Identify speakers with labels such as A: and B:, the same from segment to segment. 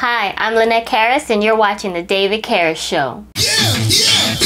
A: Hi, I'm Lynette Carus, and you're watching The David Carus Show.
B: Renaissance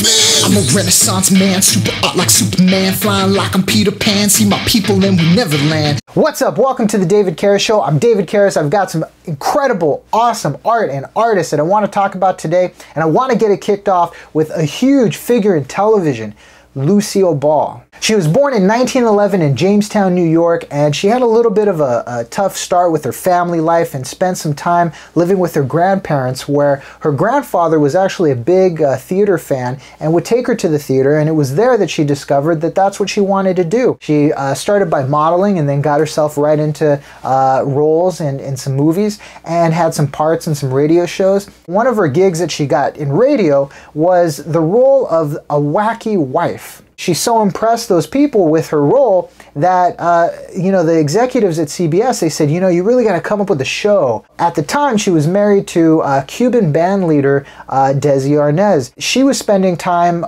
B: man. I'm a Renaissance man, super art like Superman, flying like I'm Peter Pan, see my people and we never land.
C: What's up? Welcome to The David Carus Show. I'm David Carus. I've got some incredible, awesome art and artists that I want to talk about today, and I want to get it kicked off with a huge figure in television, Lucille Ball. She was born in 1911 in Jamestown, New York, and she had a little bit of a tough start with her family life and spent some time living with her grandparents, where her grandfather was actually a big theater fan and would take her to the theater, and it was there that she discovered that that's what she wanted to do. She started by modeling and then got herself right into roles in some movies and had some parts in some radio shows. One of her gigs that she got in radio was the role of a wacky wife. She so impressed those people with her role that, the executives at CBS, they said, you really got to come up with a show. At the time, she was married to Cuban band leader Desi Lou. She was spending time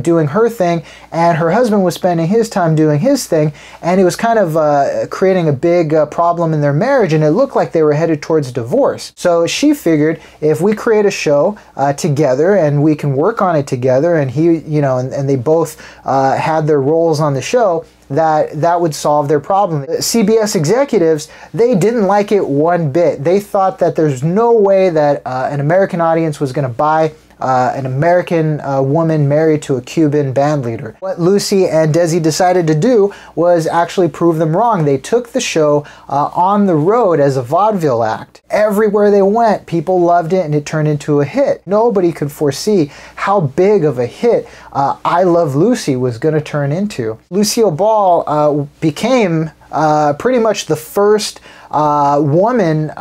C: doing her thing, and her husband was spending his time doing his thing, and it was kind of creating a big problem in their marriage, and it looked like they were headed towards divorce. So she figured, if we create a show together and we can work on it together, and and they both had their roles on the show, that would solve their problem. CBS executives, they didn't like it one bit. They thought that there's no way that an American audience was going to buy an American woman married to a Cuban band leader. What Lucy and Desi decided to do was actually prove them wrong. They took the show on the road as a vaudeville act. Everywhere they went, people loved it, and it turned into a hit. Nobody could foresee how big of a hit I Love Lucy was going to turn into. Lucille Ball became pretty much the first woman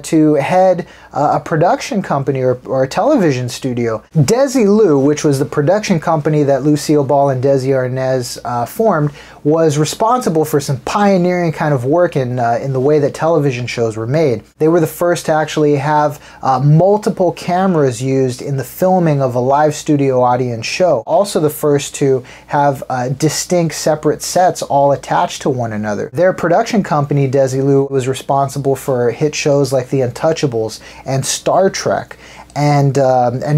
C: to head a production company or a television studio. Desi Lou, which was the production company that Lucille Ball and Desi Arnaz formed, was responsible for some pioneering kind of work in the way that television shows were made. They were the first to actually have multiple cameras used in the filming of a live studio audience show. Also the first to have distinct separate sets all attached to one another. Their production company, Desi Lou, was responsible for hit shows like The Untouchables and Star Trek and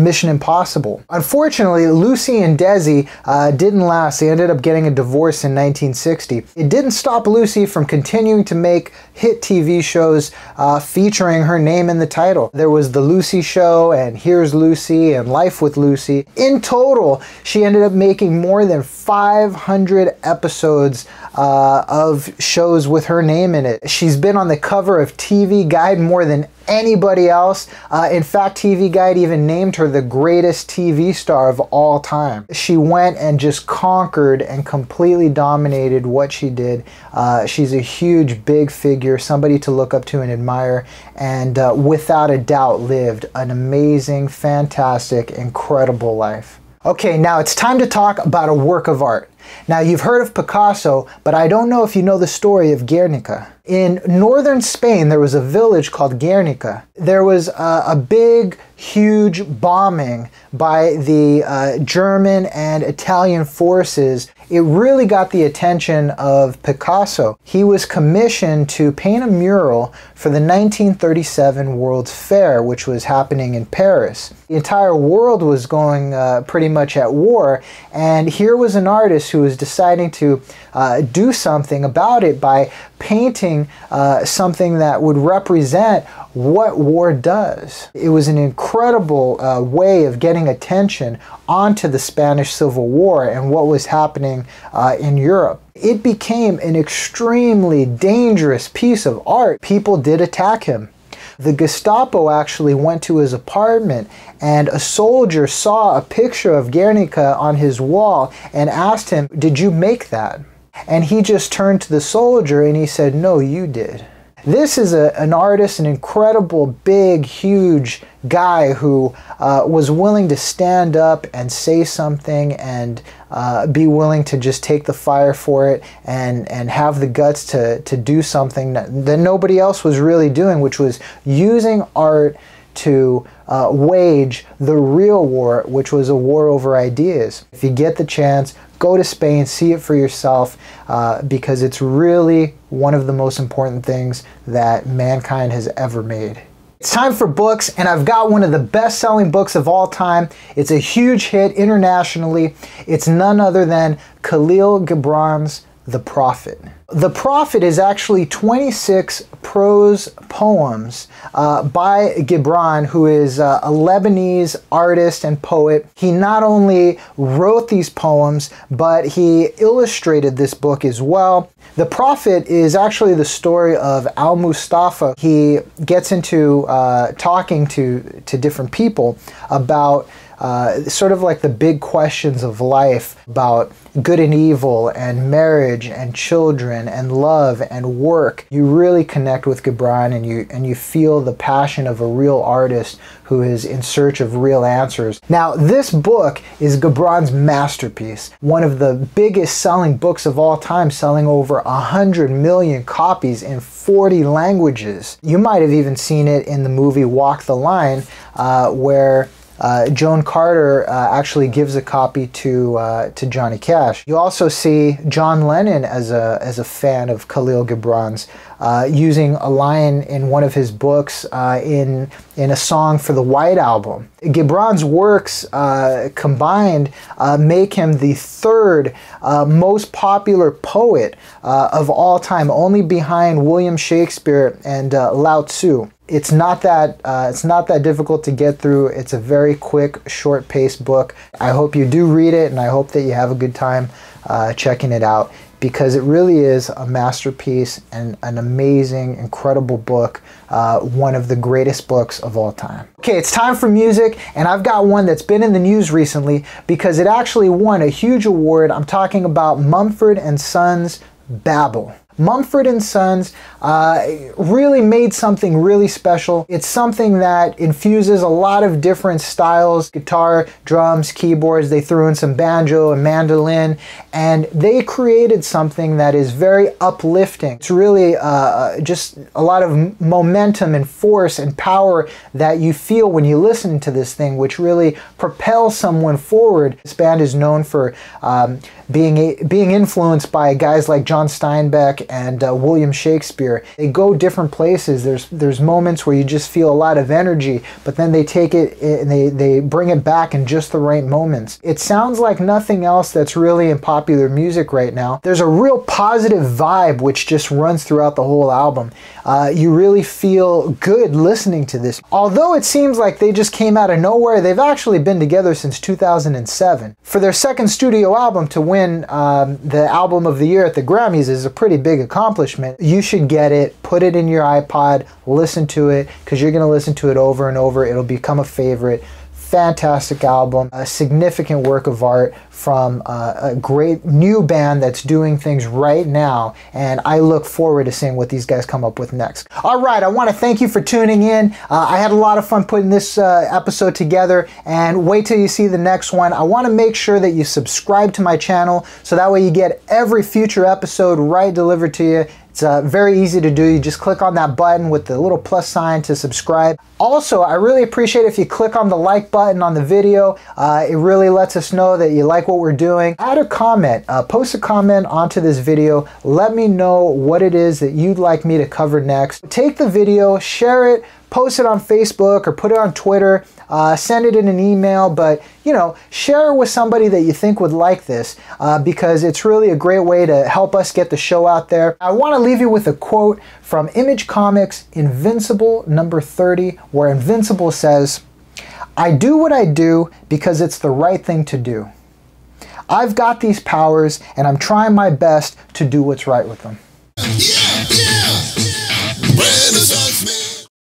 C: Mission Impossible. Unfortunately, Lucy and Desi didn't last. They ended up getting a divorce in 1960. It didn't stop Lucy from continuing to make hit TV shows featuring her name in the title. There was The Lucy Show and Here's Lucy and Life with Lucy. In total, she ended up making more than 500 episodes of shows with her name in it. She's been on the cover of TV Guide more than anybody else. In fact, TV Guide even named her the greatest TV star of all time. She went and just conquered and completely dominated what she did. She's a huge, big figure, somebody to look up to and admire, and without a doubt lived an amazing, fantastic, incredible life. Okay, now it's time to talk about a work of art. Now, you've heard of Picasso, but I don't know if you know the story of Guernica. In northern Spain, there was a village called Guernica. There was a big, huge bombing by the German and Italian forces. It really got the attention of Picasso. He was commissioned to paint a mural for the 1937 World's Fair, which was happening in Paris. The entire world was going pretty much at war, and here was an artist who was deciding to do something about it by painting something that would represent what war does. It was an incredible way of getting attention onto the Spanish Civil War and what was happening in Europe. It became an extremely dangerous piece of art. People did attack him. The Gestapo actually went to his apartment, and a soldier saw a picture of Guernica on his wall and asked him, "Did you make that?" And he just turned to the soldier and he said, "No, you did." This is an artist, an incredible, big, huge guy who was willing to stand up and say something and be willing to just take the fire for it and have the guts to do something that nobody else was really doing, which was using art to wage the real war, which was a war over ideas. If you get the chance, go to Spain, see it for yourself, because it's really one of the most important things that mankind has ever made. It's time for books, and I've got one of the best-selling books of all time. It's a huge hit internationally. It's none other than Kahlil Gibran's The Prophet. The Prophet is actually 26 prose poems by Gibran, who is a Lebanese artist and poet. He not only wrote these poems, but he illustrated this book as well. The Prophet is actually the story of Al-Mustafa. He gets into talking to different people about sort of like the big questions of life, about good and evil and marriage and children and love and work. You really connect with Gibran, and you feel the passion of a real artist who is in search of real answers. Now, this book is Gibran's masterpiece, one of the biggest selling books of all time, selling over 100 million copies in 40 languages. You might have even seen it in the movie Walk the Line, where Joan Carter actually gives a copy to Johnny Cash. You also see John Lennon as a fan of Kahlil Gibran's, using a line in one of his books in a song for the White Album. Gibran's works combined make him the third most popular poet of all time, only behind William Shakespeare and Lao Tzu. It's not that difficult to get through. It's a very quick, short-paced book. I hope you do read it, and I hope that you have a good time checking it out, because it really is a masterpiece and an amazing, incredible book, one of the greatest books of all time. Okay, it's time for music, and I've got one that's been in the news recently because it actually won a huge award. I'm talking about Mumford & Sons' Babel. Mumford & Sons really made something really special. It's something that infuses a lot of different styles: guitar, drums, keyboards. They threw in some banjo and mandolin, and they created something that is very uplifting. It's really just a lot of momentum and force and power that you feel when you listen to this thing, which really propels someone forward. This band is known for being influenced by guys like John Steinbeck and William Shakespeare. They go different places. There's moments where you just feel a lot of energy, but then they take it and they bring it back in just the right moments. It sounds like nothing else that's really in popular music right now. There's a real positive vibe which just runs throughout the whole album. You really feel good listening to this. Although it seems like they just came out of nowhere, they've actually been together since 2007. For their second studio album to win the Album of the Year at the Grammys is a pretty big accomplishment. You should get it, put it in your iPod, listen to it, because you're going to listen to it over and over. It'll become a favorite. Fantastic album, a significant work of art from a great new band that's doing things right now, and I look forward to seeing what these guys come up with next. All right, I want to thank you for tuning in. I had a lot of fun putting this episode together, and wait till you see the next one. I want to make sure that you subscribe to my channel so that way you get every future episode right delivered to you. It's very easy to do. You just click on that button with the little plus sign to subscribe. Also, I really appreciate if you click on the like button on the video. It really lets us know that you like what we're doing. Add a comment, post a comment onto this video. Let me know what it is that you'd like me to cover next. Take the video, share it, post it on Facebook or put it on Twitter, send it in an email, but you know, share it with somebody that you think would like this, because it's really a great way to help us get the show out there. I want to leave you with a quote from Image Comics Invincible #30, where Invincible says, "I do what I do because it's the right thing to do. I've got these powers and I'm trying my best to do what's right with them."
B: Yeah.